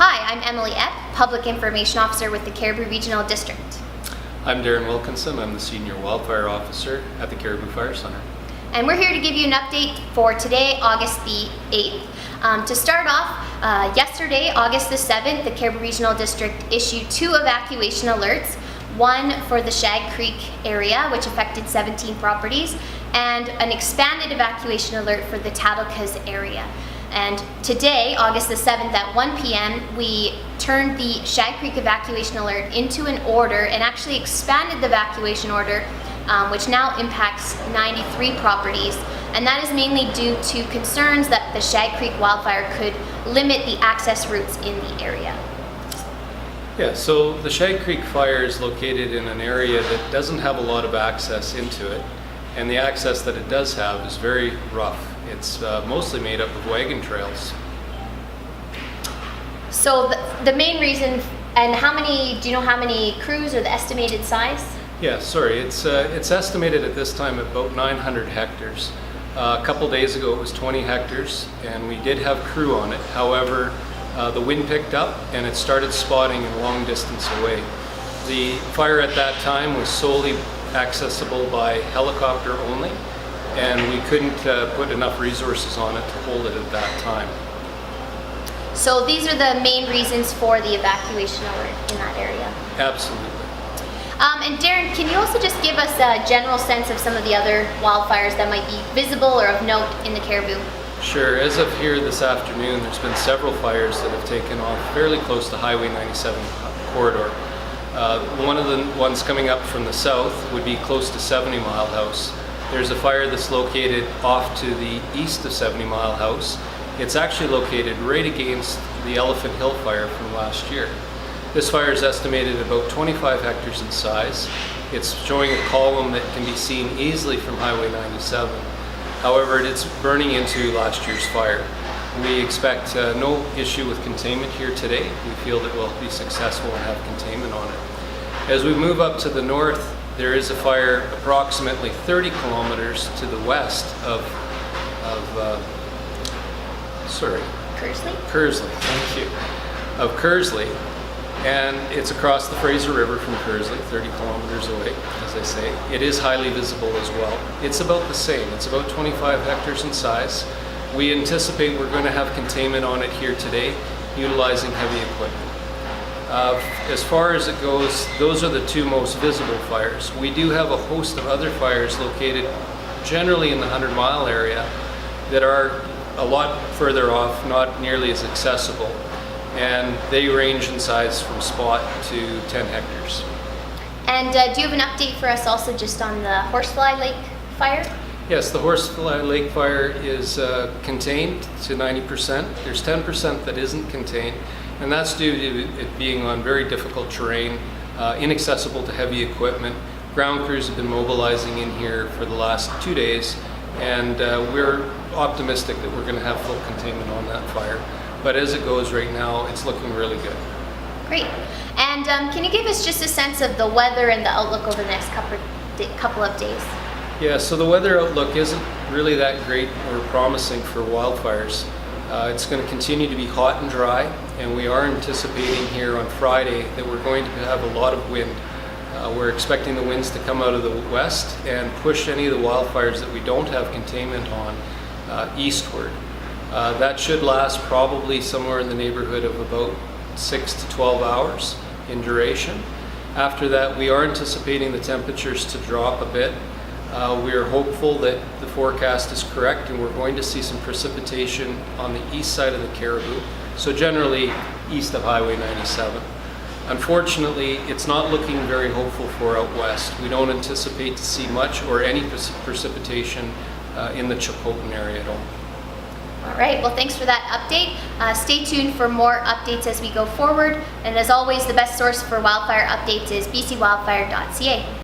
Hi, I'm Emily Epp, Public Information Officer with the Cariboo Regional District. I'm Darren Wilkinson. I'm the Senior Wildfire Officer at the Cariboo Fire Centre. And we're here to give you an update for today, August the 8th. To start off, yesterday, August the 7th, the Cariboo Regional District issued 2 evacuation alerts. One for the Shag Creek area, which affected 17 properties, and an expanded evacuation alert for the Tatelkuz area. And today, August the 7th at 1 p.m., we turned the Shag Creek evacuation alert into an order and actually expanded the evacuation order, which now impacts 93 properties. And that is mainly due to concerns that the Shag Creek wildfire could limit the access routes in the area. Yeah, so the Shag Creek fire is located in an area that doesn't have a lot of access into it, and the access that it does have is very rough. It's mostly made up of wagon trails. So the main reason, and do you know how many crews or the estimated size? Yeah, sorry, it's estimated at this time at about 900 hectares. A couple days ago it was 20 hectares, and we did have crew on it. However, the wind picked up and it started spotting a long distance away. The fire at that time was solely accessible by helicopter only, and we couldn't put enough resources on it to hold it at that time. So these are the main reasons for the evacuation alert in that area? Absolutely. And Darren, can you also just give us a general sense of some of the other wildfires that might be visible or of note in the Cariboo? Sure. As of here this afternoon, there's been several fires that have taken off fairly close to Highway 97 corridor. One of the ones coming up from the south would be close to 70 Mile House. There's a fire that's located off to the east of 70 Mile House. It's actually located right against the Elephant Hill fire from last year. This fire is estimated about 25 hectares in size. It's showing a column that can be seen easily from Highway 97. However, it's burning into last year's fire. We expect no issue with containment here today. We feel that we'll be successful and have containment on it. As we move up to the north, there is a fire approximately 30 kilometers to the west of Kearsley, thank you, of Kearsley, and it's across the Fraser River from Kearsley, 30 kilometers away, as I say. It is highly visible as well. It's about the same. It's about 25 hectares in size. We anticipate we're going to have containment on it here today, utilizing heavy equipment. As far as it goes, those are the 2 most visible fires. We do have a host of other fires located generally in the 100-mile area that are a lot further off, not nearly as accessible, and they range in size from spot to 10 hectares. And do you have an update for us also just on the Horsefly Lake fire? Yes, the Horsefly Lake fire is contained to 90%. There's 10% that isn't contained, and that's due to it being on very difficult terrain, inaccessible to heavy equipment. Ground crews have been mobilizing in here for the last 2 days, and we're optimistic that we're going to have full containment on that fire. But as it goes right now, it's looking really good. Great. And can you give us just a sense of the weather and the outlook over the next couple of days? Yeah, so the weather outlook isn't really that great or promising for wildfires. It's going to continue to be hot and dry, and we are anticipating here on Friday that we're going to have a lot of wind. We're expecting the winds to come out of the west and push any of the wildfires that we don't have containment on eastward. That should last probably somewhere in the neighborhood of about 6 to 12 hours in duration. After that, we are anticipating the temperatures to drop a bit. We are hopeful that the forecast is correct, and we're going to see some precipitation on the east side of the Cariboo, so generally east of Highway 97. Unfortunately, it's not looking very hopeful for out west. We don't anticipate to see much or any precipitation in the Chilcotin area at all. All right, well, thanks for that update. Stay tuned for more updates as we go forward. And as always, the best source for wildfire updates is bcwildfire.ca.